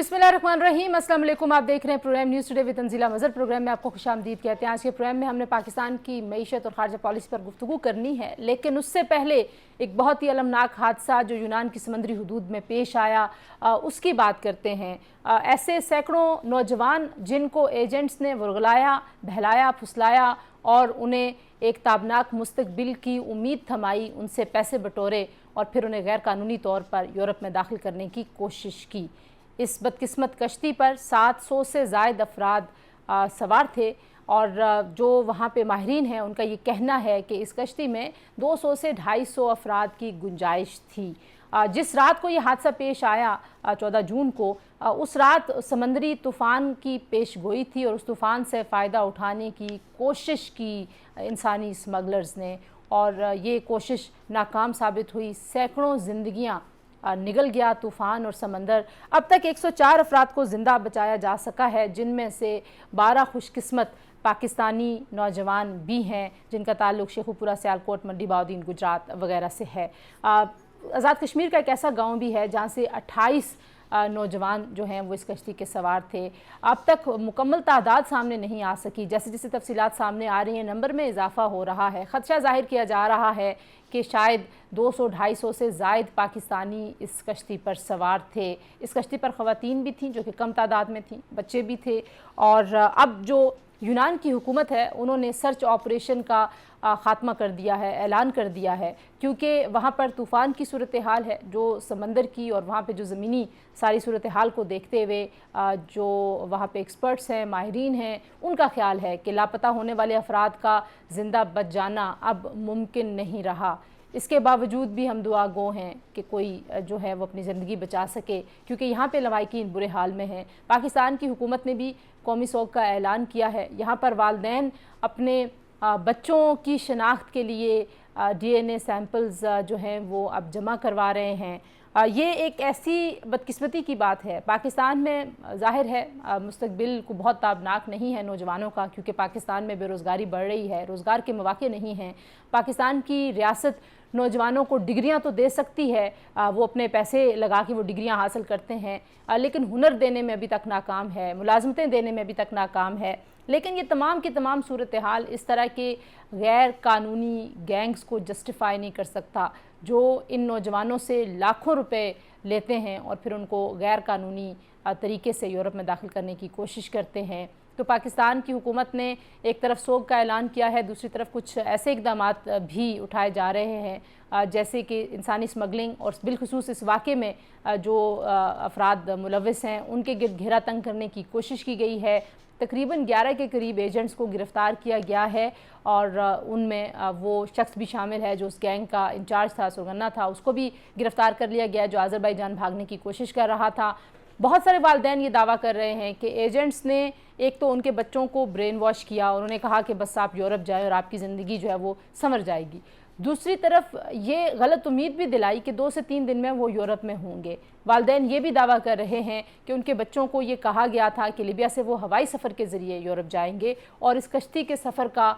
बिस्मिल्लाहिर्रहमानिर्रहीम, अस्सलाम वालेकुम। आप देख रहे हैं programme news today with Tanzeela Mazhar. Programme में आपको खुशामदीद कहते हैं। आज के प्रोग्राम में हमने पाकिस्तान की मईशत और खारजा पॉलिसी पर गुफ्तगू करनी है, लेकिन उससे पहले एक बहुत ही अलमनाक हादसा जो यूनान की समुद्री हुदूद में पेश आया उसकी बात करते हैं। ऐसे सैकड़ों नौजवान जिनको एजेंट्स ने वरगलाया, बहलाया, फुसलाया और उन्हें एक ताबनाक मुस्तकबिल की उम्मीद थमाई, उनसे पैसे बटोरे और फिर उन्हें गैर कानूनी तौर पर यूरोप में दाखिल करने की कोशिश की। इस बदकिस्मत कश्ती पर 700 से ज़ायद अफराद सवार थे और जो वहाँ पे माहिरीन हैं उनका ये कहना है कि इस कश्ती में 200 से 250 अफराद की गुंजाइश थी। जिस रात को ये हादसा पेश आया 14 जून को, उस रात समंदरी तूफ़ान की पेशगोई थी और उस तूफ़ान से फ़ायदा उठाने की कोशिश की इंसानी स्मगलर्स ने, और ये कोशिश नाकाम साबित हुई। सैकड़ों ज़िंदगियाँ निगल गया तूफ़ान और समंदर। अब तक 104 अफराद को ज़िंदा बचाया जा सका है, जिनमें से 12 खुशकिस्मत पाकिस्तानी नौजवान भी हैं जिनका ताल्लुक़ शेखुपुरा, सियालकोट, मंडी बाउद्दीन, गुजरात वगैरह से है। आज़ाद कश्मीर का एक ऐसा गांव भी है जहां से 28 नौजवान जो हैं वो इस कश्ती के सवार थे। अब तक मुकम्मल तादाद सामने नहीं आ सकी। जैसे जैसे तफसीलात सामने आ रही हैं, नंबर में इजाफा हो रहा है। ख़दशा ज़ाहिर किया जा रहा है कि शायद 200-250 से ज़ायद पाकिस्तानी इस कश्ती पर सवार थे। इस कश्ती पर ख़वातीन भी थीं जो कि कम तादाद में थीं, बच्चे भी थे। और अब जो यूनान की हुकूमत है उन्होंने सर्च ऑपरेशन का ख़ात्मा कर दिया है, ऐलान कर दिया है, क्योंकि वहाँ पर तूफ़ान की सूरत हाल है जो समंदर की, और वहाँ पे जो ज़मीनी सारी सूरत हाल को देखते हुए जो वहाँ पे एक्सपर्ट्स हैं, माहिरीन हैं, उनका ख्याल है कि लापता होने वाले अफराद का ज़िंदा बच जाना अब मुमकिन नहीं रहा। इसके बावजूद भी हम दुआ गो हैं कि कोई जो है वो अपनी ज़िंदगी बचा सके, क्योंकि यहाँ पे लवाहिकीन बुरे हाल में हैं। पाकिस्तान की हुकूमत ने भी कौमी सोग का ऐलान किया है। यहाँ पर वालिदैन अपने बच्चों की शनाख्त के लिए DNA सैम्पल्स जो हैं वो अब जमा करवा रहे हैं। ये एक ऐसी बदकिस्मती की बात है। पाकिस्तान में ज़ाहिर है मुस्तकबिल को बहुत ताबनाक नहीं है नौजवानों का, क्योंकि पाकिस्तान में बेरोज़गारी बढ़ रही है, रोज़गार के मौके नहीं हैं। पाकिस्तान की रियासत नौजवानों को डिग्रियां तो दे सकती है, वो अपने पैसे लगा के वो डिग्रियां हासिल करते हैं, लेकिन हुनर देने में अभी तक नाकाम है, मुलाजमतें देने में अभी तक नाकाम है। लेकिन ये तमाम की तमाम सूरत हाल इस तरह के गैर कानूनी गैंग्स को जस्टिफाई नहीं कर सकता जो इन नौजवानों से लाखों रुपए लेते हैं और फिर उनको गैर कानूनी तरीके से यूरोप में दाखिल करने की कोशिश करते हैं। तो पाकिस्तान की हुकूमत ने एक तरफ सोग का ऐलान किया है, दूसरी तरफ कुछ ऐसे इक़दामात भी उठाए जा रहे हैं जैसे कि इंसानी स्मगलिंग, और बिलखुसूस इस वाक़े में जो अफराद मुलव्विस हैं उनके गिर्द घेरा तंग करने की कोशिश की गई है। तकरीबन 11 के करीब एजेंट्स को गिरफ़्तार किया गया है और उनमें वो शख्स भी शामिल है जो उस गैंग का इंचार्ज था, सरगना था, उसको भी गिरफ़्तार कर लिया गया जो अज़रबैजान भागने की कोशिश कर रहा था। बहुत सारे वालिदैन ये दावा कर रहे हैं कि एजेंट्स ने एक तो उनके बच्चों को ब्रेन वॉश किया, उन्होंने कहा कि बस आप यूरोप जाएं और आपकी ज़िंदगी जो है वो संवर जाएगी। दूसरी तरफ ये गलत उम्मीद भी दिलाई कि 2 से 3 दिन में वो यूरोप में होंगे। वालिदैन ये भी दावा कर रहे हैं कि उनके बच्चों को ये कहा गया था कि लीबिया से वो हवाई सफ़र के ज़रिए यूरोप जाएंगे और इस कश्ती के सफ़र का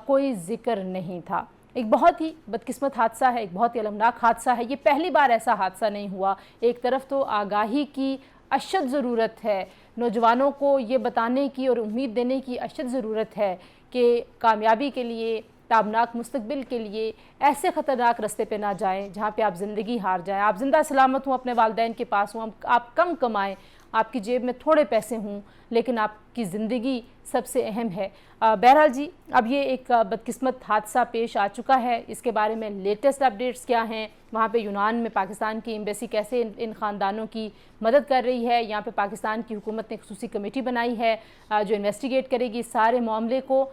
कोई ज़िक्र नहीं था। एक बहुत ही बदकिस्मत हादसा है, एक बहुत ही अलमनाक हादसा है। ये पहली बार ऐसा हादसा नहीं हुआ। एक तरफ तो आगाही की अशद ज़रूरत है, नौजवानों को ये बताने की और उम्मीद देने की अशद ज़रूरत है कि कामयाबी के लिए, ताबनाक मुस्तकबिल के लिए ऐसे ख़तरनाक रास्ते पे ना जाएं जहाँ पे आप ज़िंदगी हार जाएं। आप ज़िंदा सलामत हों, अपने वालिदैन के पास हों, आप कम कमाएं, आपकी जेब में थोड़े पैसे हों, लेकिन आपकी ज़िंदगी सबसे अहम है। बहरहाल जी, अब ये एक बदकिस्मत हादसा पेश आ चुका है। इसके बारे में लेटेस्ट अपडेट्स क्या हैं, वहाँ पे यूनान में पाकिस्तान की एम्बेसी कैसे इन ख़ानदानों की मदद कर रही है, यहाँ पे पाकिस्तान की हुकूमत ने खुसूसी कमेटी बनाई है जो इन्वेस्टिगेट करेगी इस सारे मामले को।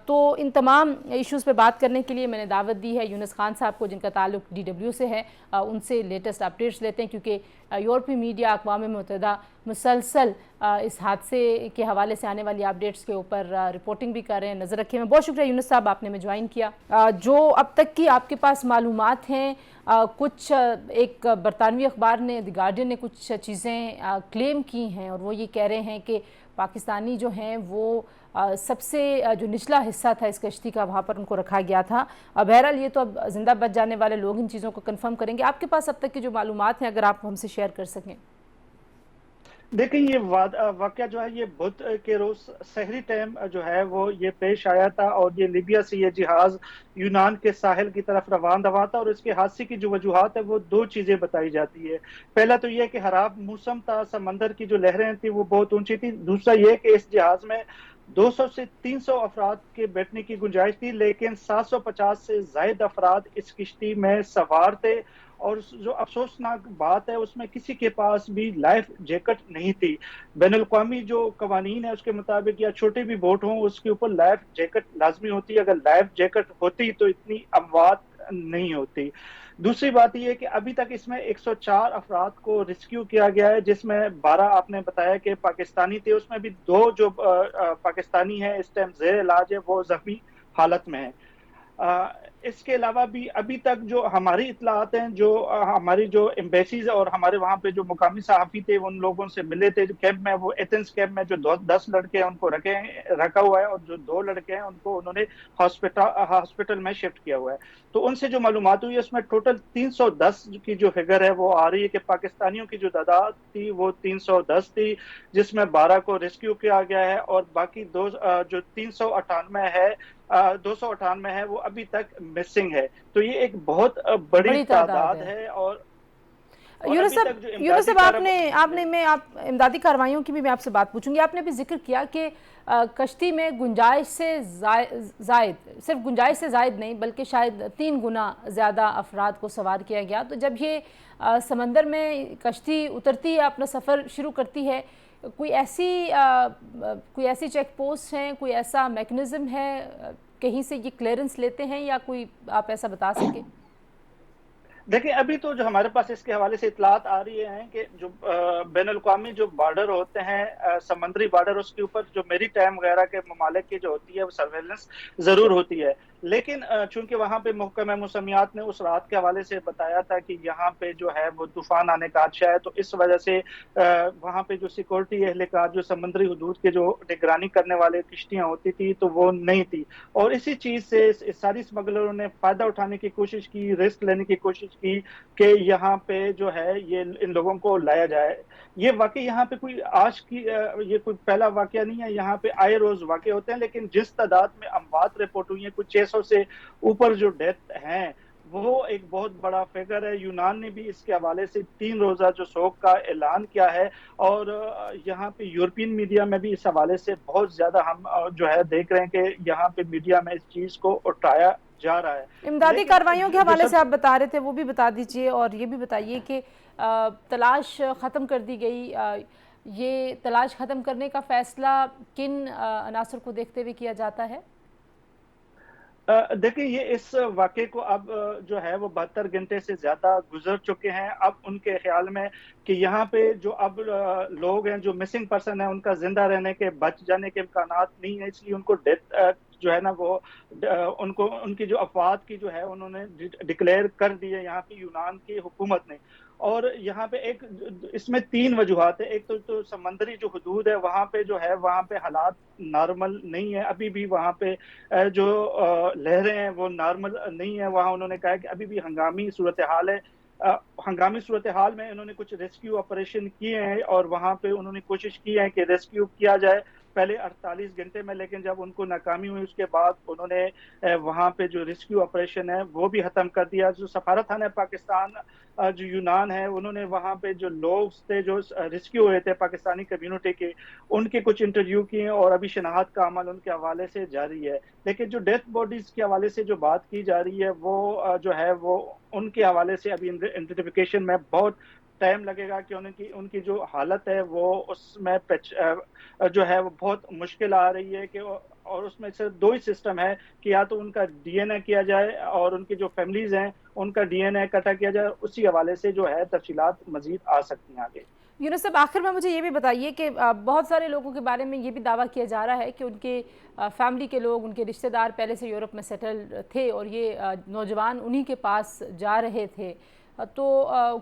तो इन तमाम इश्यूज़ पे बात करने के लिए मैंने दावत दी है यूनुस खान साहब को, जिनका ताल्लुक़ DW से है। उनसे लेटेस्ट अपडेट्स लेते हैं, क्योंकि यूरोपीय मीडिया अक़वाम मुत्तहिदा मुसलसल इस हादसे के हवाले से आने वाली अपडेट्स के ऊपर रिपोर्टिंग भी कर रहे हैं। नज़र रखें। मैं बहुत शुक्रिया यूनुस साहब, आपने में ज्वाइन किया। जो अब तक की आपके पास मालूमात हैं, कुछ एक बरतानवी अखबार ने, द गार्डियन ने कुछ चीज़ें क्लेम की हैं और वो ये कह रहे हैं कि पाकिस्तानी जो हैं वो सबसे जो निचला हिस्सा था इस कश्ती का, वहाँ पर उनको रखा गया था। बहरहाल ये तो अब ज़िंदा बच जाने वाले लोग इन चीज़ों को कंफर्म करेंगे। आपके पास अब तक की जो मालूमात हैं अगर आप हमसे शेयर कर सकें। देखिए ये वाकया जो है ये बुध के रोज सहरी टाइम जो है वो ये पेश आया था, और ये लीबिया से ये जहाज यूनान के साहिल की तरफ रवाना हुआ था। और इसके हादसे की जो वजूहात है वो दो चीजें बताई जाती है। पहला तो ये कि खराब मौसम था, समंदर की जो लहरें थी वो बहुत ऊंची थी। दूसरा ये कि इस जहाज में 200 से 300 अफराद के बैठने की गुंजाइश थी, लेकिन 750 से ज्यादा अफराद इस किश्ती में सवार थे। और जो अफसोसनाक बात है उसमें किसी के पास भी लाइफ जैकेट नहीं थी। बैनुल अवी जो कवानीन है उसके मुताबिक या छोटे भी बोट हों उसके ऊपर लाइफ जैकेट लाजमी होती है। अगर लाइफ जैकेट होती तो इतनी अमवात नहीं होती। दूसरी बात यह है कि अभी तक इसमें 104 अफराद को रेस्क्यू किया गया है, जिसमें 12 आपने बताया कि पाकिस्तानी थे। उसमें भी दो जो पाकिस्तानी है इस टाइम जेर इलाज है, वो जख्मी हालत में है। इसके अलावा भी अभी तक जो हमारी इतलात हैं, जो हमारी जो एम्बेसीज और हमारे वहां पे जो मुकामी सहाफी थे उन लोगों से मिले थे। जो कैंप में वो एथेंस कैंप में जो 10 लड़के हैं उनको रखा हुआ है, और जो 2 लड़के हैं उनको उन्होंने हॉस्पिटल में शिफ्ट किया हुआ है। तो उनसे जो मालूमात हुई है उसमें टोटल 310 की जो फिगर है वो आ रही है कि पाकिस्तानियों की जो तादाद थी वो 310 थी, जिसमें 12 को रेस्क्यू किया गया है, और बाकी दो जो 398 है 298 है वो अभी तक मिसिंग है। तो ये एक बहुत बड़ी बड़ी तादाद तादाद है। है। और यूनुस अभी साहब, तक जो इमदादी आपने मैं आप इमदादी कार्रवाइयों की भी मैं आपसे बात पूछूंगी। आपने भी जिक्र किया कि कश्ती में गुंजाइश से जायद, सिर्फ गुंजाइश से जायद नहीं बल्कि शायद 3 गुना ज़्यादा अफराद को सवार किया गया। तो जब ये समंदर में कश्ती उतरती है, अपना सफ़र शुरू करती है, कोई ऐसी चेक पोस्ट हैं, कोई ऐसा मैकेनिज़्म है, कहीं से ये क्लियरेंस लेते हैं, या कोई आप ऐसा बता सकें? देखिए अभी तो जो हमारे पास इसके हवाले से इतलात आ रही है कि जो बैनुल अवी जो बॉर्डर होते हैं, समुद्री बॉर्डर, उसके ऊपर जो मेरी टाइम वगैरह के ममालिक की जो होती है वो सर्वेलेंस जरूर होती है। लेकिन चूंकि वहां पे महकमा मौसमियात ने उस रात के हवाले से बताया था कि यहाँ पे जो है वो तूफान आने का खदशा है, तो इस वजह से वहां पे जो सिक्योरिटी एहलकार जो समुद्री हदूद के जो निगरानी करने वाले किश्तियां होती थी तो वो नहीं थी। और इसी चीज से सारी स्मगलरों ने फायदा उठाने की कोशिश की, रिस्क लेने की कोशिश की कि यहाँ पे जो है ये इन लोगों को लाया जाए। ये वाकई यहाँ पे कोई आज की ये कोई पहला वाकया नहीं है। यहाँ पे आए रोज वाकये होते हैं, लेकिन जिस तादाद में अमवात रिपोर्ट हुई है, कुछ 600 से ऊपर जो डेथ हैं, वो एक बहुत बड़ा फिगर है। यूनान ने भी इसके हवाले से 3 रोजा जो शोक का ऐलान किया है। और यहाँ पे यूरोपियन मीडिया में भी इस हवाले से बहुत ज्यादा हम जो है देख रहे हैं कि यहाँ पे मीडिया में इस चीज को उठाया जा रहा है। इमदादी लेकिन कार्रवाइयों के जो हवाले से सब आप बता रहे थे वो भी बता दीजिए, और ये भी बताइए कि तलाश ख़त्म कर दी गई। ये तलाश ख़त्म करने का फ़ैसला किन अनासर को देखते हुए किया जाता है? देखिए ये इस वाक़े को अब जो है वो 72 घंटे से ज्यादा गुजर चुके हैं। अब उनके ख्याल में कि यहाँ पे जो अब लोग हैं, जो मिसिंग पर्सन है, उनका जिंदा रहने के, बच जाने के इम्कानात नहीं है, इसलिए उनको डेथ जो है ना वो उनको उनकी जो अफवाद की जो है उन्होंने डिक्लेयर कर दी है यहाँ की यूनान की हुकूमत ने। और यहाँ पे एक इसमें 3 वजूहात है। एक तो समंदरी जो हदूद है वहां पे जो है वहां पे हालात नॉर्मल नहीं है। अभी भी वहां पे जो लहरें हैं वो नॉर्मल नहीं है। वहां उन्होंने कहा कि अभी भी हंगामी सूरत हाल है। हंगामी सूरत हाल में उन्होंने कुछ रेस्क्यू ऑपरेशन किए हैं, और वहां पे उन्होंने कोशिश की है कि रेस्क्यू किया जाए पहले 48 घंटे में, लेकिन जब उनको नाकामी हुई उसके बाद उन्होंने वहां पे जो रेस्क्यू ऑपरेशन है वो भी खत्म कर दिया। जो सफारत खाना पाकिस्तान जो यूनान है, उन्होंने वहां पे जो लोग थे जो रेस्क्यू हुए थे पाकिस्तानी कम्युनिटी के, उनके कुछ इंटरव्यू किए, और अभी शनाख्त का अमल उनके हवाले से जारी है। लेकिन जो डेथ बॉडीज के हवाले से जो बात की जा रही है वो जो है वो उनके हवाले से अभी आइडेंटिफिकेशन में बहुत टाइम लगेगा कि उनकी उनकी जो हालत है वो उसमें जो है वो बहुत मुश्किल आ रही है कि और उसमें सिर्फ 2 ही सिस्टम है कि या तो उनका डीएनए किया जाए और उनकी जो फैमिलीज हैं उनका डीएनए इकट्ठा किया जाए। उसी हवाले से जो है तफसीलात मजीद आ सकती हैं आगे। यूनुस साहब, आखिर में मुझे ये भी बताइए कि बहुत सारे लोगों के बारे में ये भी दावा किया जा रहा है कि उनके फैमिली के लोग, उनके रिश्तेदार पहले से यूरोप में सेटल थे और ये नौजवान उन्हीं के पास जा रहे थे। तो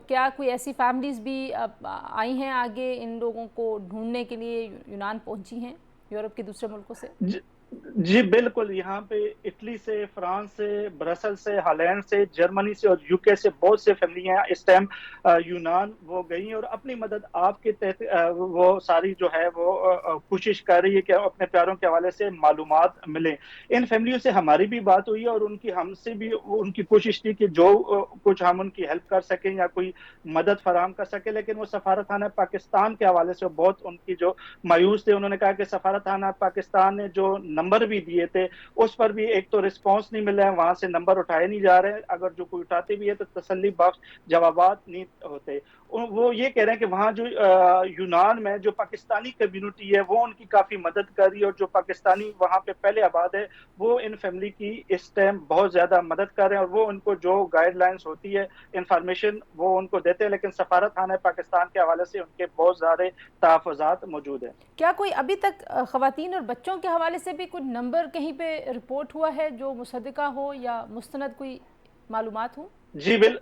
क्या कोई ऐसी फैमिलीज़ भी आई हैं आगे इन लोगों को ढूंढने के लिए, यूनान पहुंची हैं यूरोप के दूसरे मुल्कों से? जी बिल्कुल, यहाँ पे इटली से, फ्रांस से, ब्रसेल से, हॉलैंड से, जर्मनी से और यूके से बहुत से फैमिलियाँ इस टाइम यूनान वो गई हैं और अपनी मदद आपके तहत वो सारी जो है वो कोशिश कर रही है कि अपने प्यारों के हवाले से मालूमात मिले। इन फैमिलियों से हमारी भी बात हुई है और उनकी हमसे भी उनकी कोशिश थी कि जो कुछ हम उनकी हेल्प कर सकें या कोई मदद फराहम कर सकें, लेकिन वो सफारतखाना पाकिस्तान के हवाले से बहुत उनकी जो मायूस थे। उन्होंने कहा कि सफारतखाना पाकिस्तान ने जो नंबर भी दिए थे उस पर भी एक तो रिस्पांस नहीं मिल रहा है, वहां से नंबर उठाए नहीं जा रहे, अगर जो कोई उठाते भी है तो तसल्ली बख्श जवाबात नहीं होते। वो ये कह रहे हैं कि वहां जो यूनान में जो पाकिस्तानी कम्युनिटी है वो उनकी काफी मदद कर रही है और जो पाकिस्तानी वहां पे पहले आबाद है वो इन फैमिली की इस टाइम बहुत ज्यादा मदद कर रहे हैं और वो उनको जो गाइडलाइंस होती है, इंफॉर्मेशन वो उनको देते हैं, लेकिन सफारत खाना पाकिस्तान के हवाले से उनके बहुत सारे तहफ़्फ़ुज़ात मौजूद हैं। क्या कोई अभी तक ख़वातीन और बच्चों के हवाले से भी कुछ नंबर कहीं पे रिपोर्ट हुआ है जो मुसद्दिक़ा हो या मुस्तनद कोई मालूमात हो? जी बिल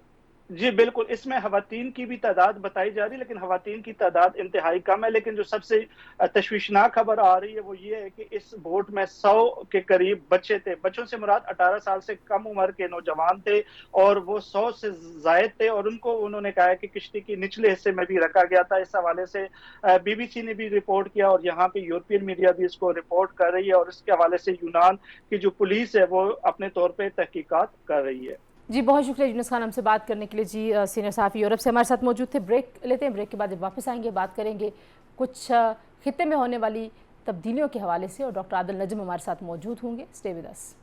जी बिल्कुल, इसमें ख़वातीन की भी तादाद बताई जा रही है, लेकिन ख़वातीन की तादाद इंतहाई कम है। लेकिन जो सबसे तशवीशनाक खबर आ रही है वो ये है कि इस बोट में 100 के करीब बच्चे थे। बच्चों से मुराद 18 साल से कम उम्र के नौजवान थे और वो 100 से ज़ायद थे और उनको उन्होंने कहा है कि किश्ती के निचले हिस्से में भी रखा गया था। इस हवाले से बीबीसी ने भी रिपोर्ट किया और यहाँ पे यूरोपियन मीडिया भी इसको रिपोर्ट कर रही है और इसके हवाले से यूनान की जो पुलिस है वो अपने तौर पे तहकीकात कर रही है। जी बहुत शुक्रिया यूनुस खान हमसे बात करने के लिए। जी सीनियर सहाफ़ी यूरोप से हमारे साथ मौजूद थे। ब्रेक लेते हैं, ब्रेक के बाद जब वापस आएंगे बात करेंगे कुछ खित्ते में होने वाली तब्दीलियों के हवाले से और डॉक्टर आदिल नजम हमारे साथ मौजूद होंगे। Stay with us.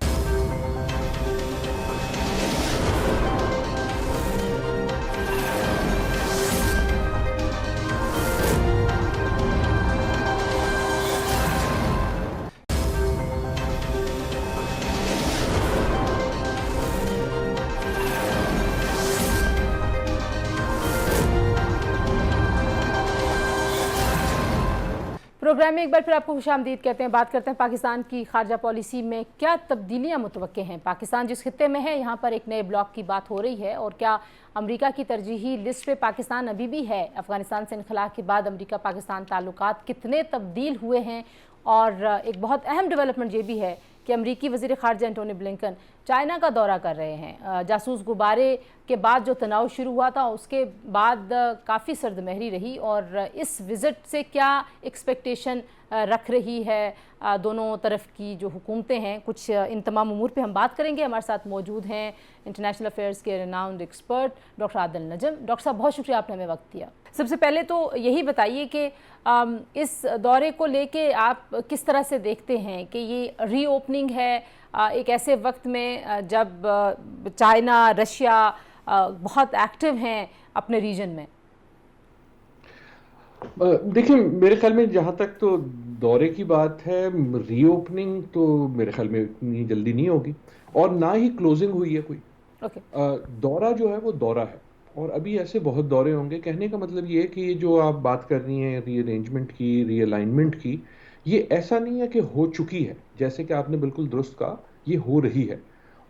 प्रोग्राम में एक बार फिर आपको खुशामदीद कहते हैं। बात करते हैं पाकिस्तान की खारजा पॉलिसी में क्या तब्दीलियां मुतवक्के हैं। पाकिस्तान जिस खित्ते में है यहाँ पर एक नए ब्लॉक की बात हो रही है और क्या अमेरिका की तरजीही लिस्ट पे पाकिस्तान अभी भी है। अफगानिस्तान से इनखला के बाद अमेरिका पाकिस्तान ताल्लुकात कितने तब्दील हुए हैं और एक बहुत अहम डेवलपमेंट ये भी है कि अमरीकी वज़ीर ख़ारजा एंटोनी ब्लिंकन चाइना का दौरा कर रहे हैं। जासूस गुब्बारे के बाद जो तनाव शुरू हुआ था उसके बाद काफ़ी सर्दमहरी रही और इस विज़िट से क्या एक्सपेक्टेशन रख रही है दोनों तरफ की जो हुकूमतें हैं। कुछ इन तमाम उमूर पे हम बात करेंगे। हमारे साथ मौजूद हैं इंटरनेशनल अफेयर्स के रिनाउंड एक्सपर्ट डॉक्टर आदिल नजम। डॉक्टर साहब बहुत शुक्रिया आपने हमें वक्त दिया। सबसे पहले तो यही बताइए कि इस दौरे को लेके आप किस तरह से देखते हैं कि ये रीओपनिंग है एक ऐसे वक्त में जब चाइना रशिया बहुत एक्टिव हैं अपने रीजन में। देखिए मेरे ख्याल में जहाँ तक तो दौरे की बात है, रीओपनिंग तो मेरे ख्याल में इतनी जल्दी नहीं होगी और ना ही क्लोजिंग हुई है कोई। दौरा जो है वो दौरा है और अभी ऐसे बहुत दौरे होंगे। कहने का मतलब ये है कि जो आप बात कर रही हैं रीअरेंजमेंट की, रीअलाइनमेंट की, ये ऐसा नहीं है कि हो चुकी है। जैसे कि आपने बिल्कुल दुरुस्त कहा, ये हो रही है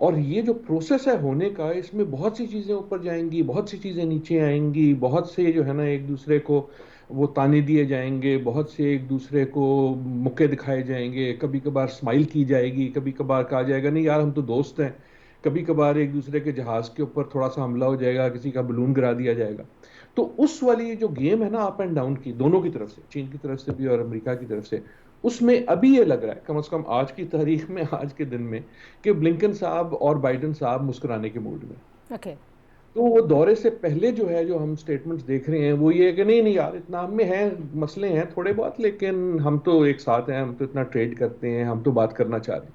और ये जो प्रोसेस है होने का, इसमें बहुत सी चीज़ें ऊपर जाएंगी, बहुत सी चीज़ें नीचे आएंगी, बहुत से जो है ना एक दूसरे को वो ताने दिए जाएंगे, बहुत से एक दूसरे को मुक्के दिखाए जाएंगे, कभी कभार स्माइल की जाएगी, कभी कभार कहा जाएगा नहीं यार हम तो दोस्त हैं, कभी कभार एक दूसरे के जहाज के ऊपर थोड़ा सा हमला हो जाएगा, किसी का बलून गिरा दिया जाएगा। तो उस वाली जो गेम है ना अप एंड डाउन की, दोनों की तरफ से, चीन की तरफ से भी और अमेरिका की तरफ से, उसमें अभी ये लग रहा है कम से कम आज की तारीख में, आज के दिन में, कि ब्लिंकन साहब और बाइडन साहब मुस्कुराने के मूड में। तो वो दौरे से पहले जो है, जो हम स्टेटमेंट्स देख रहे हैं वो ये है कि नहीं नहीं यार इतना हम में है, मसले हैं थोड़े बहुत, लेकिन हम तो एक साथ हैं, हम तो इतना ट्रेड करते हैं, हम तो बात करना चाह रहे हैं।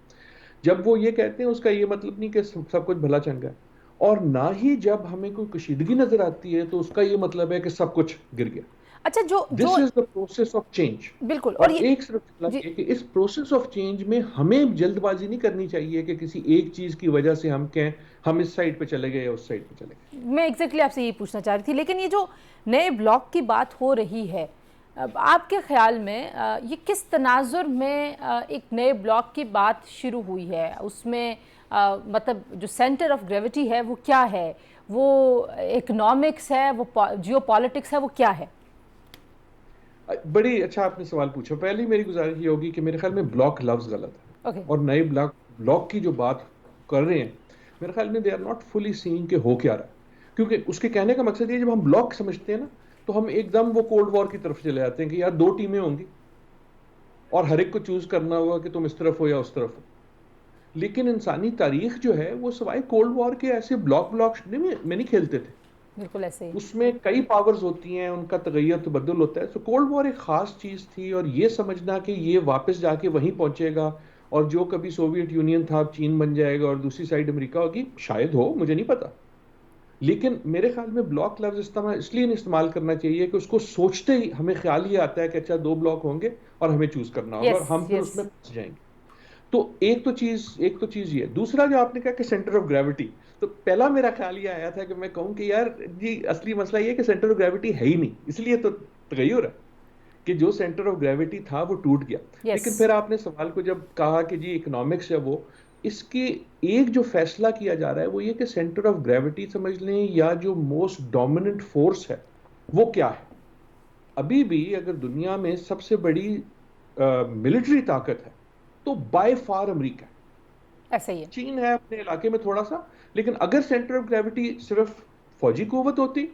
जब वो ये कहते हैं उसका ये मतलब नहीं कि सब कुछ भला चंगा है, और ना ही जब हमें कोई कशीदगी नजर आती है तो उसका ये मतलब है कि सब कुछ गिर गया। अच्छा, this is the process of change. बिल्कुल। और एक सिर्फ कि इस प्रोसेस ऑफ चेंज में हमें जल्दबाजी नहीं करनी चाहिए कि किसी एक चीज की वजह से हम कहें हम इस साइड पे चले गए या उस साइड पे चले गए। मैं एग्जैक्टली आपसे यही पूछना चाह रही थी। लेकिन ये जो नए ब्लॉक की बात हो रही है, आपके ख्याल में ये किस तनाजुर में एक नए ब्लॉक की बात शुरू हुई है? उसमें मतलब जो सेंटर ऑफ ग्रेविटी है वो क्या है? वो इकोनॉमिक्स है, वो जियो पॉलिटिक्स है, वो क्या है? बड़ी अच्छा आपने सवाल पूछा। पहले मेरी गुजारिश ये होगी कि मेरे ख्याल में ब्लॉक लफ्ज गलत है। اور نئے بلاک کی جو بات کر رہے ہیں میرے خیال میں دے آر ناٹ فلی سینگ کہ ہو کیا رہا ہے، کیونکہ اس کے کہنے کا مقصد یہ جب ہم بلاک سمجھتے ہیں نا تو ہم ایک دم وہ کولڈ وار کی طرف چلے جاتے ہیں کہ یار 2 ٹیمیں ہوں گی اور ہر ایک کو چوز کرنا ہوگا کہ تم اس طرف ہو یا اس طرف ہو. لیکن انسانی تاریخ جو ہے وہ سوائے کولڈ وار کے ایسے بلاک میں نہیں کھیلتے تھے. بالکل ایسے ہی اس میں کئی پاورز ہوتی ہیں، ان کا تغیر تبدل ہوتا ہے. تو کولڈ وار ایک خاص چیز تھی، اور یہ سمجھنا کہ یہ واپس جا کے وہیں پہنچے گا اور جو کبھی سوویت یونین تھا اب چین بن جائے گا اور دوسری سائڈ امریکہ ہوگی، شاید ہو، مجھے نہیں پتا. لیکن میرے خیال میں بلاک لفظ اس لیے نہیں استعمال کرنا چاہیے کہ اس کو سوچتے ہی ہمیں خیال یہ آتا ہے کہ اچھا 2 بلاک ہوں گے اور ہمیں چوز کرنا ہوگا اور ہم پھر اس میں پھنس جائیں گے. تو ایک تو چیز یہ. دوسرا جو آپ نے کہا کہ سینٹر آف گریوٹی، تو پہلا میرا خیال یہ آیا تھا کہ میں کہوں کہ یار جی اصلی مسئلہ یہ کہ سینٹر آف گریوٹی ہے ہی نہیں، اس لیے تو تغیر ہے کہ جو سینٹر آف گریوٹی تھا وہ ٹوٹ گیا. لیکن پھر آپ نے سوال کو جب کہا کہ جی اکنامکس ہے، وہ اس کے ایک جو فیصلہ کیا جا رہا ہے وہ یہ کہ سینٹر آف گریوٹی سمجھ لیں یا جو موسٹ ڈومیننٹ فورس ہے وہ کیا ہے. ابھی بھی اگر دنیا میں سب سے بڑی ملٹری طاقت ہے تو بائی فار امریکہ ہے. ایسا ہی ہے. چین ہے اپنے علاقے میں تھوڑا سا، لیکن اگر سینٹر آف گریوٹی صرف فوجی قوت ہوتی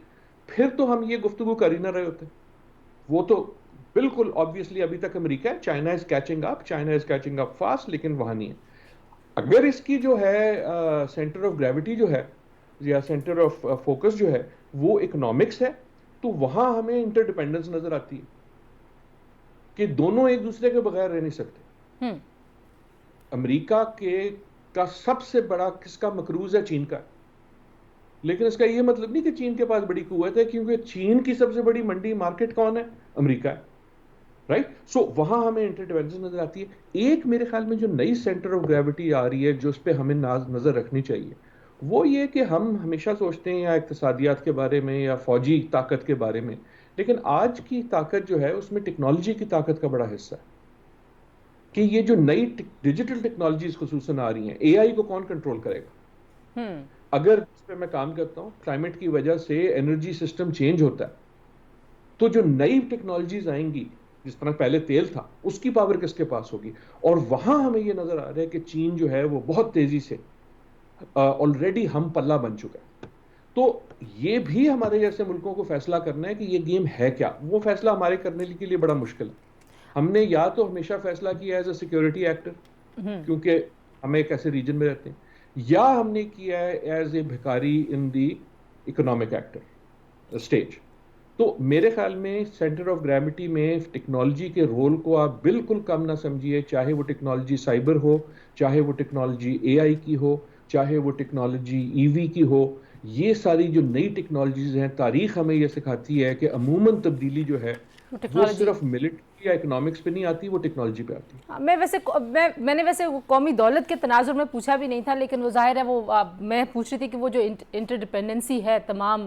پھر تو ہم یہ گفتگو کر ہی نہ رہے ہوتے. وہ تو بالکل آبویسلی ابھی تک امریکہ ہے. China is catching up fast, لیکن وہاں نہیں ہے. اگر اس کی جو ہے سینٹر آف گریوٹی جو ہے یا سینٹر آف فوکس جو ہے وہ اکنامکس ہے، تو وہاں ہمیں انٹر ڈیپینڈنس نظر آتی ہے کہ دونوں ایک دوسرے کے بغیر رہ نہیں سکتے. امریکہ کا سب سے بڑا کس کا مقروض ہے؟ چین کا. لیکن اس کا یہ مطلب نہیں کہ چین کے پاس بڑی قوت ہے، کیونکہ چین کی سب سے بڑی منڈی مارکیٹ کون ہے؟ امریکہ ہے. رائٹ. سو وہاں ہمیں انٹرڈیپینڈنس نظر آتی ہے. ایک میرے خیال میں جو نئی سینٹر آف گریوٹی آ رہی ہے جو اس پہ ہمیں نظر رکھنی چاہیے وہ یہ کہ ہم ہمیشہ سوچتے ہیں یا اقتصادیات کے بارے میں یا فوجی طاقت کے بارے میں، لیکن آج کی طاقت جو ہے اس میں ٹیکنالوجی کی طاقت کا بڑا حصہ ہے. کہ یہ جو نئی ڈیجیٹل ٹیکنالوجیز خصوصاً آ رہی ہیں، اے آئی کو کون کنٹرول کرے گا؟ اگر اس پہ میں کام کرتا ہوں، کلائمیٹ کی وجہ سے انرجی سسٹم چینج ہوتا ہے، تو جو نئی ٹیکنالوجیز آئیں گی جس طرح پہلے تیل تھا اس کی پاور کس کے پاس ہوگی؟ اور وہاں ہمیں یہ نظر آ رہا ہے کہ چین جو ہے وہ بہت تیزی سے آلریڈی ہم پلہ بن چکا ہے. تو یہ بھی ہمارے جیسے ملکوں کو فیصلہ کرنا ہے کہ یہ گیم ہے کیا. وہ فیصلہ ہمارے کرنے کے لیے بڑا مشکل ہے. ہم نے یا تو ہمیشہ فیصلہ کیا ایز اے سیکورٹی ایکٹر کیونکہ ہم ایک ایسے ریجن میں رہتے ہیں، یا ہم نے کیا ہے ایز اے بھکاری in the economic actor stage. تو میرے خیال میں سینٹر آف گریوٹی میں ٹیکنالوجی کے رول کو آپ بالکل کم نہ سمجھیے، چاہے وہ ٹیکنالوجی سائبر ہو، چاہے وہ ٹیکنالوجی اے آئی کی ہو، چاہے وہ ٹیکنالوجی ای وی کی ہو. یہ ساری جو نئی ٹیکنالوجیز ہیں، تاریخ ہمیں یہ سکھاتی ہے کہ عموماً تبدیلی جو ہے وہ صرف ملٹری یا اکنامکس پہ نہیں آتی، وہ ٹیکنالوجی پہ آتی ہے. میں نے ویسے قومی دولت کے تناظر میں پوچھا بھی نہیں تھا، لیکن وہ ظاہر ہے وہ میں پوچھ رہی تھی کہ وہ جو انٹر ڈیپینڈنسی ہے تمام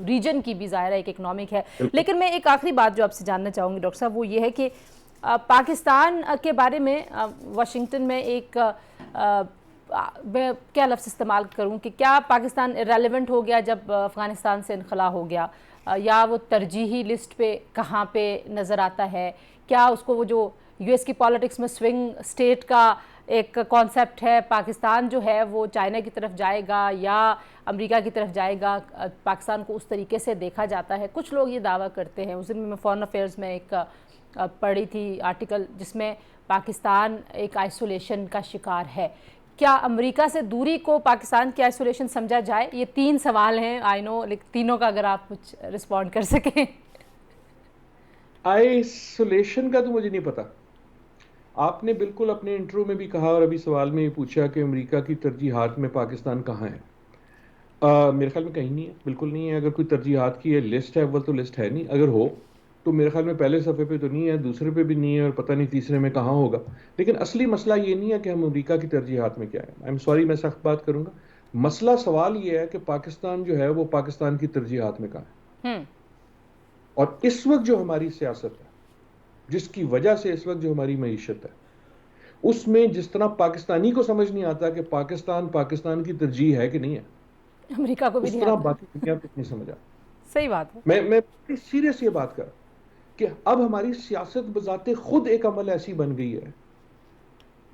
ریجن کی بھی ظاہر ہے ایک اکنامک ہے. لیکن میں ایک آخری بات جو آپ سے جاننا چاہوں گی ڈاکٹر صاحب وہ یہ ہے کہ پاکستان کے بارے میں واشنگٹن میں ایک میں کیا لفظ استعمال کروں کہ کیا پاکستان ریلیونٹ ہو گیا جب افغانستان سے انخلا ہو گیا، یا وہ ترجیحی لسٹ پہ کہاں پہ نظر آتا ہے؟ کیا اس کو وہ جو یو ایس کی پالیٹکس میں سوئنگ سٹیٹ کا ایک کانسیپٹ ہے، پاکستان جو ہے وہ چائنا کی طرف جائے گا یا امریکہ کی طرف جائے گا؟ پاکستان کو اس طریقے سے دیکھا جاتا ہے. کچھ لوگ یہ دعویٰ کرتے ہیں. اس دن میں فارن افیئرز میں ایک پڑھی تھی آرٹیکل جس میں پاکستان ایک آئسولیشن کا شکار ہے. کیا امریکہ سے دوری کو پاکستان کی آئسولیشن سمجھا جائے؟ یہ 3 سوال ہیں، آئی نو، لیکن تینوں کا اگر آپ کچھ رسپونڈ کر سکیں. آئسولیشن کا تو مجھے نہیں پتا. آپ نے بالکل اپنے انٹرو میں بھی کہا اور ابھی سوال میں یہ پوچھا کہ امریکہ کی ترجیحات میں پاکستان کہاں ہے. میرے خیال میں کہیں نہیں ہے، بالکل نہیں ہے. اگر کوئی ترجیحات کی لسٹ ہے، اول تو لسٹ ہے نہیں. اگر ہو تو میرے خیال میں پہلے صفحے پہ تو نہیں ہے، دوسرے پہ بھی نہیں ہے، اور پتہ نہیں تیسرے میں کہاں ہوگا. لیکن اصلی مسئلہ یہ نہیں ہے کہ ہم امریکہ کی ترجیحات میں کیا ہے. آئی ایم سوری، میں سخت بات کروں گا. مسئلہ سوال یہ ہے کہ پاکستان جو ہے وہ پاکستان کی ترجیحات میں کہاں ہے. اور اس وقت جو ہماری سیاست ہے، جس کی وجہ سے اس وقت جو ہماری معیشت ہے، اس میں جس طرح پاکستانی کو سمجھ نہیں آتا کہ پاکستان کی ترجیح ہے کہ نہیں ہے، امریکہ کو بھی اس طرح باقی دنیا کو نہیں سمجھا. صحیح بات ہے. میں سیریس یہ بات کر کہ اب ہماری سیاست بذات خود ایک عمل ایسی بن گئی ہے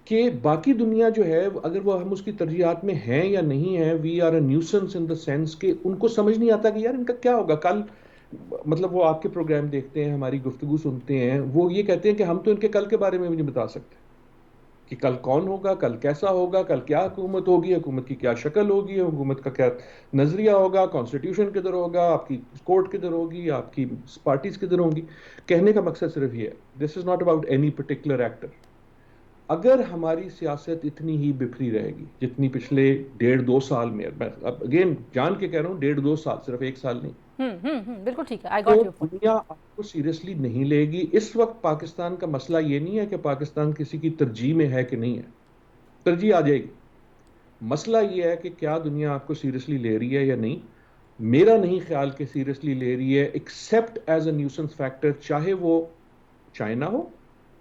کہ باقی دنیا جو ہے اگر وہ ہم اس کی ترجیحات میں ہیں یا نہیں ہیں، we are a nuisance in the sense کہ ان کو سمجھ نہیں آتا کہ یار ان کا کیا ہوگا کل. مطلب وہ آپ کے پروگرام دیکھتے ہیں، ہماری گفتگو سنتے ہیں، وہ یہ کہتے ہیں کہ ہم تو ان کے کل کے بارے میں بھی نہیں بتا سکتے کہ کل کون ہوگا، کل کیسا ہوگا، کل کیا حکومت ہوگی، حکومت کی کیا شکل ہوگی، حکومت کا کیا نظریہ ہوگا، کانسٹیٹیوشن کدھر ہوگا، آپ کی کورٹ کدھر ہوگی، آپ کی پارٹیز کدھر ہوں گی. کہنے کا مقصد صرف یہ ہے، this is not about any particular actor. اگر ہماری سیاست اتنی ہی بکھری رہے گی جتنی پچھلے 1.5-2 سال میں، اب اگین جان کے کہہ رہا ہوں 1.5-2 سال، صرف 1 سال نہیں، بالکل ٹھیک ہے. آئی تو گاٹ یور پوائنٹ. دنیا آپ کو سیریسلی نہیں لے گی. اس وقت پاکستان کا مسئلہ یہ نہیں ہے کہ پاکستان کسی کی ترجیح میں ہے کہ نہیں ہے، ترجیح آ جائے گی. مسئلہ یہ ہے کہ کیا دنیا آپ کو سیریسلی لے رہی ہے یا نہیں. میرا نہیں خیال کہ سیریسلی لے رہی ہے accept as a nuisance factor, چاہے وہ چائنا ہو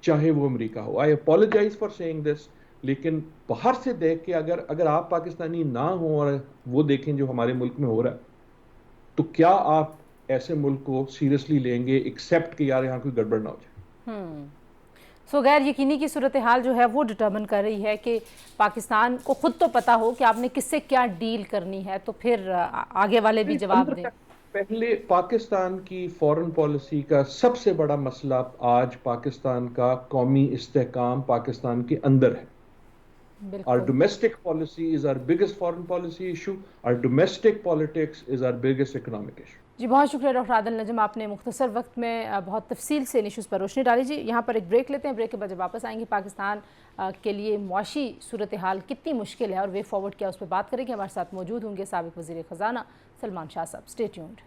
چاہے وہ امریکہ ہو. آئی اپولوجائز فار سیئنگ دس. لیکن باہر سے دیکھ کے اگر آپ پاکستانی نہ ہوں اور وہ دیکھیں جو ہمارے ملک میں ہو رہا ہے، تو کیا آپ ایسے ملک کو سیریسلی لیں گے ایکسیپٹ کہ یار یہاں کوئی گڑبڑ نہ ہو جائے. سو غیر یقینی کی صورتحال جو ہے وہ ڈٹرمن کر رہی ہے کہ پاکستان کو خود تو پتہ ہو کہ آپ نے کس سے کیا ڈیل کرنی ہے، تو پھر آگے والے بھی جواب دیں. پہلے پاکستان کی فورن پالیسی کا سب سے بڑا مسئلہ آج پاکستان کا قومی استحکام پاکستان کے اندر ہے. Our بالکل. domestic policy is our biggest foreign policy issue. Our domestic politics is our biggest economic issue. جی بہت شکریہ ڈاکٹر عادل نجم، آپ نے مختصر وقت میں بہت تفصیل سے ان ایشوز پر روشنی ڈالی. جی یہاں پر ایک بریک لیتے ہیں، بریک کے بعد جب واپس آئیں گے پاکستان کے لیے معاشی صورتحال کتنی مشکل ہے اور وے فارورڈ کیا اس پہ بات کریں گے. ہمارے ساتھ موجود ہوں گے سابق وزیر خزانہ سلمان شاہ صاحب. Stay tuned.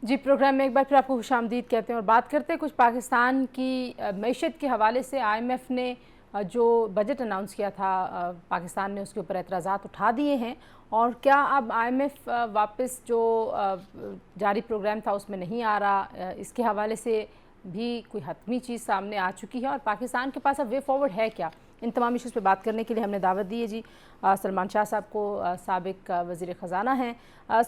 جی پروگرام میں ایک بار پھر آپ کو خوش آمدید کہتے ہیں اور بات کرتے ہیں کچھ پاکستان کی معیشت کے حوالے سے. آئی ایم ایف نے جو بجٹ اناؤنس کیا تھا پاکستان نے اس کے اوپر اعتراضات اٹھا دیے ہیں، اور کیا اب آئی ایم ایف واپس جو جاری پروگرام تھا اس میں نہیں آ رہا، اس کے حوالے سے بھی کوئی حتمی چیز سامنے آ چکی ہے اور پاکستان کے پاس اب وے فارورڈ ہے کیا؟ ان تمام ایشوز پہ بات کرنے کے لیے ہم نے دعوت دی ہے جی سلمان شاہ صاحب کو، سابق وزیر خزانہ ہیں.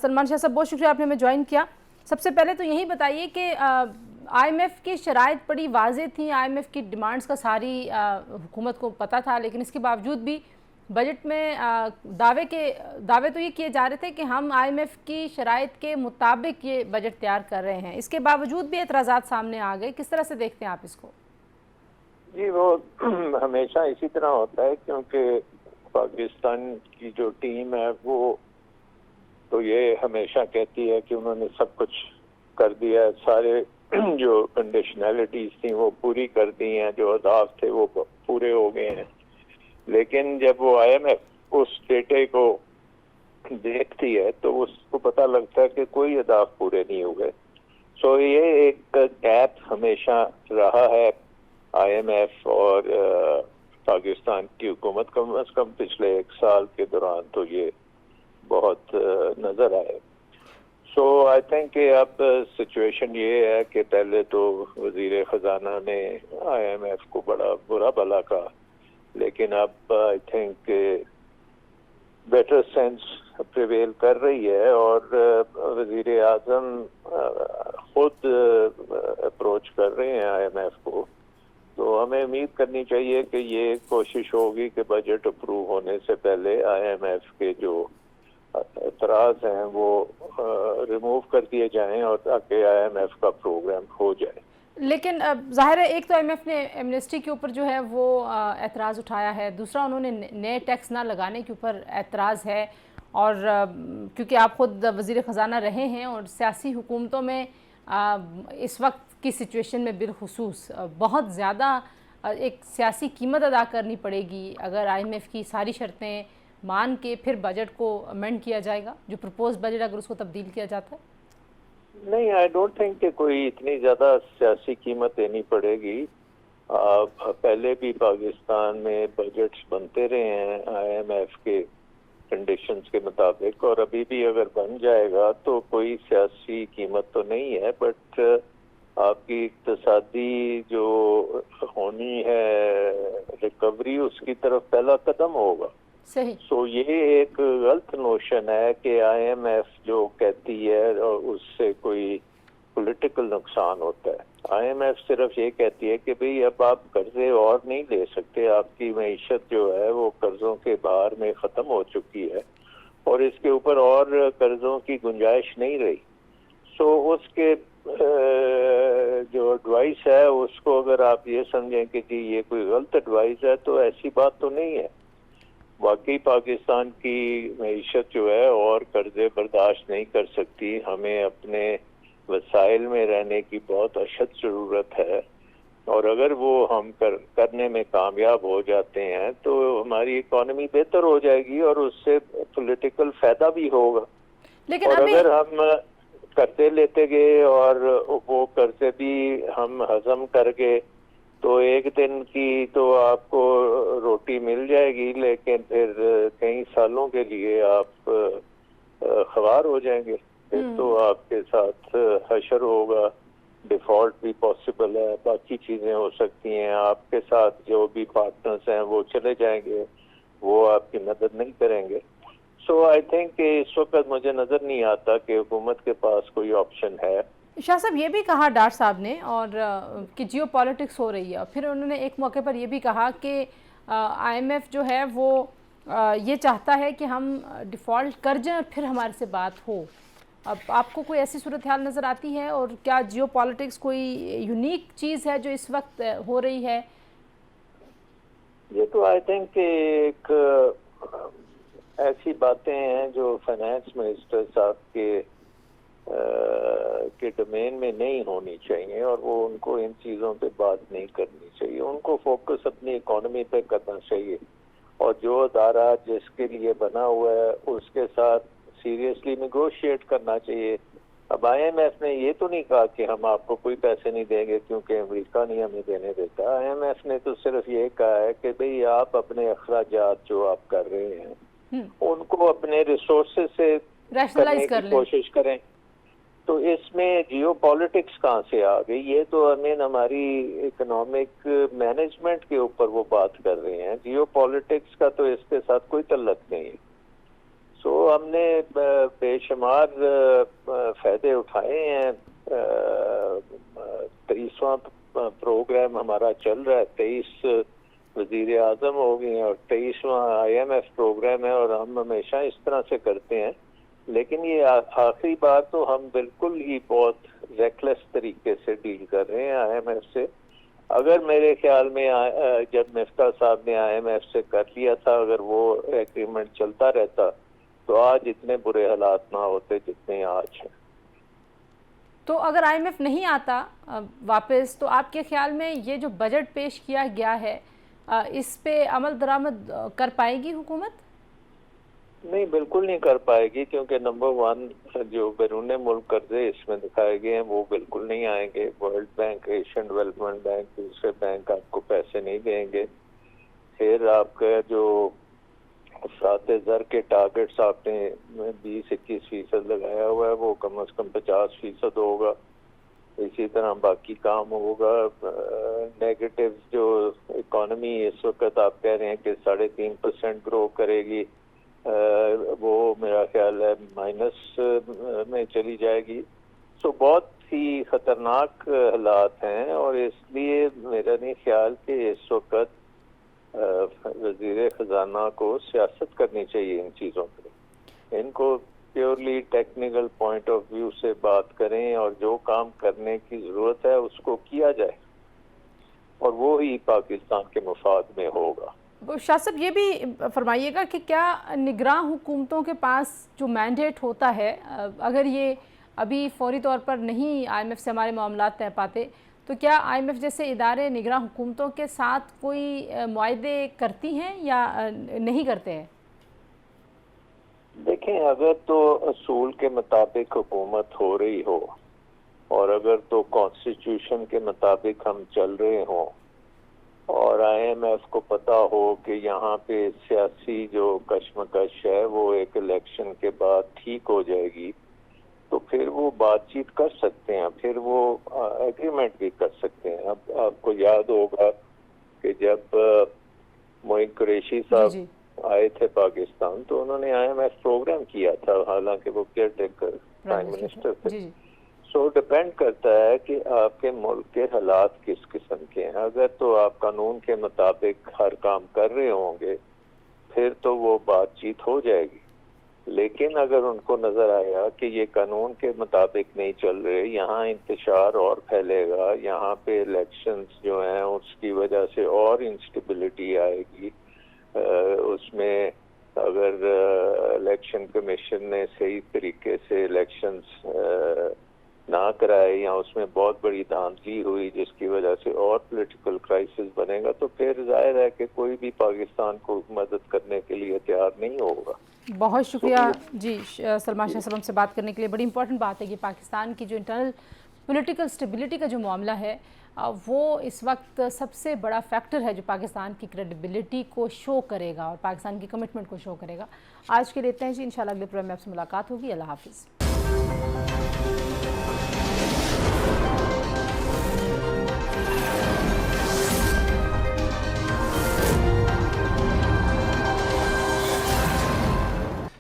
سلمان شاہ صاحب بہت شکریہ آپ نے ہمیں جوائن کیا. سب سے پہلے تو یہی بتائیے کہ آئی ایم ایف کی شرائط بڑی واضح تھیں، آئی ایم ایف کی ڈیمانڈز کا ساری حکومت کو پتہ تھا، لیکن اس کے باوجود بھی بجٹ میں دعوے تو یہ کیے جا رہے تھے کہ ہم آئی ایم ایف کی شرائط کے مطابق یہ بجٹ تیار کر رہے ہیں. اس کے باوجود بھی اعتراضات سامنے آ گئے. کس طرح سے دیکھتے ہیں آپ اس کو؟ جی وہ ہمیشہ اسی طرح ہوتا ہے، کیونکہ پاکستان کی جو ٹیم ہے وہ تو یہ ہمیشہ کہتی ہے کہ انہوں نے سب کچھ کر دیا ہے، سارے جو کنڈیشنلٹیز تھیں وہ پوری کر دی ہیں، جو اہداف تھے وہ پورے ہو گئے ہیں. لیکن جب وہ آئی ایم ایف اس ڈیٹے کو دیکھتی ہے تو اس کو پتہ لگتا ہے کہ کوئی اہداف پورے نہیں ہوئے. سو یہ ایک گیپ ہمیشہ رہا ہے آئی ایم ایف اور پاکستان کی حکومت، کم از کم پچھلے 1 سال کے دوران تو یہ بہت نظر آئے. سو آئی تھنک کہ اب سچویشن یہ ہے کہ پہلے تو وزیر خزانہ نے آئی ایم ایف کو بڑا برا بھلا کہا، لیکن اب آئی تھنک کہ بیٹر سینس پریویل کر رہی ہے اور وزیر اعظم خود اپروچ کر رہے ہیں آئی ایم ایف کو. تو ہمیں امید کرنی چاہیے کہ یہ کوشش ہوگی کہ بجٹ اپروو ہونے سے پہلے آئی ایم ایف کے جو اعتراض ہیں وہ ریموو کر دیے جائیں اور تاکہ آئی ایم ایف کا پروگرام ہو جائے. لیکن ظاہر ہے ایک تو آئی ایم ایف نے ایمنسٹی کے اوپر جو ہے وہ اعتراض اٹھایا ہے، دوسرا انہوں نے نئے ٹیکس نہ لگانے کے اوپر اعتراض ہے، اور کیونکہ آپ خود وزیر خزانہ رہے ہیں اور سیاسی حکومتوں میں اس وقت کی سچویشن میں بالخصوص بہت زیادہ ایک سیاسی قیمت ادا کرنی پڑے گی اگر آئی ایم ایف کی ساری شرطیں مان کے پھر بجٹ کو امینڈ کیا جائے گا، جو پرپوز بجٹ اگر اس کو تبدیل کیا جاتا ہے. نہیں، آئی ڈونٹ تھنک کہ کوئی اتنی زیادہ سیاسی قیمت دینی پڑے گی. پہلے بھی پاکستان میں بجٹس بنتے رہے ہیں آئی ایم ایف کے، کنڈیشنز کے مطابق، اور ابھی بھی اگر بن جائے گا تو کوئی سیاسی قیمت تو نہیں ہے، بٹ آپ کی اقتصادی جو ہونی ہے ریکوری اس کی طرف پہلا قدم ہوگا. صحیح. سو یہ ایک غلط نوشن ہے کہ آئی ایم ایف جو کہتی ہے اس سے کوئی پولیٹیکل نقصان ہوتا ہے. آئی ایم ایف صرف یہ کہتی ہے کہ بھئی اب آپ قرضے اور نہیں لے سکتے، آپ کی معیشت جو ہے وہ قرضوں کے بہار میں ختم ہو چکی ہے اور اس کے اوپر اور قرضوں کی گنجائش نہیں رہی. سو اس کے جو ایڈوائس ہے اس کو اگر آپ یہ سمجھیں کہ جی یہ کوئی غلط ایڈوائس ہے تو ایسی بات تو نہیں ہے. واقعی پاکستان کی معیشت جو ہے اور قرضے برداشت نہیں کر سکتی. ہمیں اپنے وسائل میں رہنے کی بہت اشد ضرورت ہے، اور اگر وہ ہم کرنے میں کامیاب ہو جاتے ہیں تو ہماری اکانومی بہتر ہو جائے گی اور اس سے پولیٹیکل فائدہ بھی ہوگا. لیکن اور اگر ہم قرضے لیتے گئے اور وہ قرضے بھی ہم ہضم کر گئے تو ایک دن کی تو آپ کو روٹی مل جائے گی، لیکن پھر کئی سالوں کے لیے آپ خوار ہو جائیں گے. پھر تو آپ کے ساتھ حشر ہوگا، ڈیفالٹ بھی پاسبل ہے، باقی چیزیں ہو سکتی ہیں. آپ کے ساتھ جو بھی پارٹنرز ہیں وہ چلے جائیں گے، وہ آپ کی مدد نہیں کریں گے. سو آئی تھنک کہ اس وقت مجھے نظر نہیں آتا کہ حکومت کے پاس کوئی آپشن ہے. شاہ صاحب یہ بھی کہا ڈار صاحب نے اور کہ جیو پالیٹکس ہو رہی ہے، پھر انہوں نے ایک موقع پر یہ بھی کہا کہ آئی ایم ایف جو ہے وہ یہ چاہتا ہے کہ ہم ڈیفالٹ کر جائیں اور پھر ہمارے سے بات ہو. اب آپ کو کوئی ایسی صورتحال نظر آتی ہے، اور کیا جیو پالیٹکس کوئی یونیک چیز ہے جو اس وقت ہو رہی ہے؟ یہ تو آئی تھنک کہ ایک ایسی باتیں ہیں جو فائنانس منسٹر صاحب کے ڈومین میں نہیں ہونی چاہیے، اور وہ ان کو ان چیزوں پہ بات نہیں کرنی چاہیے. ان کو فوکس اپنی اکانومی پہ کرنا چاہیے، اور جو ادارہ جس کے لیے بنا ہوا ہے اس کے ساتھ سیریسلی نیگوشیٹ کرنا چاہیے. اب آئی ایم ایف نے یہ تو نہیں کہا کہ ہم آپ کو کوئی پیسے نہیں دیں گے کیونکہ امریکہ نہیں ہمیں دینے دیتا. آئی ایم ایف نے تو صرف یہ کہا ہے کہ بھئی آپ اپنے اخراجات جو آپ کر رہے ہیں ان کو اپنے ریسورسز سے کرنے کی کوشش کریں. تو اس میں جیو پالیٹکس کہاں سے آ گئی؟ یہ تو ہماری اکنامک مینجمنٹ کے اوپر وہ بات کر رہے ہیں. جیو پالیٹکس کا تو اس کے ساتھ کوئی تعلق نہیں ہے. سو ہم نے بے شمار فائدے اٹھائے ہیں. 23واں پروگرام ہمارا چل رہا ہے، 23 وزیر اعظم ہو گئے ہیں اور 23واں آئی ایم ایف پروگرام ہے، اور ہم ہمیشہ اس طرح سے کرتے ہیں. لیکن یہ آخری بار تو ہم بالکل ہی بہت ریکلیس طریقے سے ڈیل کر رہے ہیں آئی ایم ایف سے. اگر میرے خیال میں جب مفتاح صاحب نے آئی ایم ایف سے کر لیا تھا، اگر وہ ایگریمنٹ چلتا رہتا تو آج اتنے برے حالات نہ ہوتے جتنے آج ہیں. تو اگر آئی ایم ایف نہیں آتا واپس تو آپ کے خیال میں یہ جو بجٹ پیش کیا گیا ہے اس پہ عمل درآمد کر پائے گی حکومت؟ نہیں، بالکل نہیں کر پائے گی، کیونکہ نمبر 1 جو بیرون ملک قرضے اس میں دکھائے گئے ہیں وہ بالکل نہیں آئیں گے. World bank, Asian development bank, دوسرے بینک آپ کو پیسے نہیں دیں گے. پھر آپ کا جو افراط زر کے ٹارگٹس آپ نے 20-21% لگایا ہوا ہے وہ کم از کم 50% ہوگا. اسی طرح باقی کام ہوگا. نیگیٹو جو اکانومی اس وقت آپ کہہ رہے ہیں کہ 3.5% گرو کرے گی، وہ میرا خیال ہے مائنس میں چلی جائے گی. سو بہت ہی خطرناک حالات ہیں، اور اس لیے میرا نہیں خیال کہ اس وقت وزیر خزانہ کو سیاست کرنی چاہیے ان چیزوں پہ. ان کو purely technical point of view سے بات کریں اور جو کام کرنے کی ضرورت ہے اس کو کیا جائے، اور وہی پاکستان کے مفاد میں ہوگا. شاہ صاحب یہ بھی فرمائیے گا کہ کیا نگراں حکومتوں کے پاس جو مینڈیٹ ہوتا ہے، اگر یہ ابھی فوری طور پر نہیں آئی ایم ایف سے ہمارے معاملات طے پاتے تو کیا آئی ایم ایف جیسے ادارے نگراں حکومتوں کے ساتھ کوئی معاہدے کرتی ہیں یا نہیں کرتے ہیں؟ دیکھیں، اگر تو اصول کے مطابق حکومت ہو رہی ہو اور اگر تو کانسٹیٹیوشن کے مطابق ہم چل رہے ہوں اور IMF کو پتا ہو کہ یہاں پہ سیاسی جو کشمکش ہے وہ ایک الیکشن کے بعد ٹھیک ہو جائے گی، تو پھر وہ بات چیت کر سکتے ہیں، پھر وہ ایگریمنٹ بھی کر سکتے ہیں. اب آپ کو یاد ہوگا کہ جب معین قریشی صاحب آئے تھے پاکستان تو انہوں نے IMF پروگرام کیا تھا، حالانکہ وہ کیئر ٹیکر پرائم منسٹر تھے. سو ڈپینڈ کرتا ہے کہ آپ کے ملک کے حالات کس قسم کے ہیں. اگر تو آپ قانون کے مطابق ہر کام کر رہے ہوں گے پھر تو وہ بات چیت ہو جائے گی، لیکن اگر ان کو نظر آیا کہ یہ قانون کے مطابق نہیں چل رہے، یہاں انتشار اور پھیلے گا، یہاں پہ الیکشنز جو ہیں اس کی وجہ سے اور انسٹیبلٹی آئے گی، اس میں اگر الیکشن کمیشن نے صحیح طریقے سے الیکشنز نہ کرائے یا اس میں بہت بڑی دھاندلی ہوئی جس کی وجہ سے اور پولیٹیکل کرائسس بنے گا، تو پھر ظاہر ہے کہ کوئی بھی پاکستان کو مدد کرنے کے لیے تیار نہیں ہوگا. بہت شکریہ جی سلمان شاہ سلم سے بات کرنے کے لیے. بڑی امپورٹنٹ بات ہے کہ پاکستان کی جو انٹرنل پولیٹیکل سٹیبلٹی کا جو معاملہ ہے وہ اس وقت سب سے بڑا فیکٹر ہے جو پاکستان کی کریڈیبلٹی کو شو کرے گا اور پاکستان کی کمٹمنٹ کو شو کرے گا. آج کے لیے اتنا ہی جی، انشاءاللہ اگلے پروگرام میں آپ سے ملاقات ہوگی. اللہ حافظ.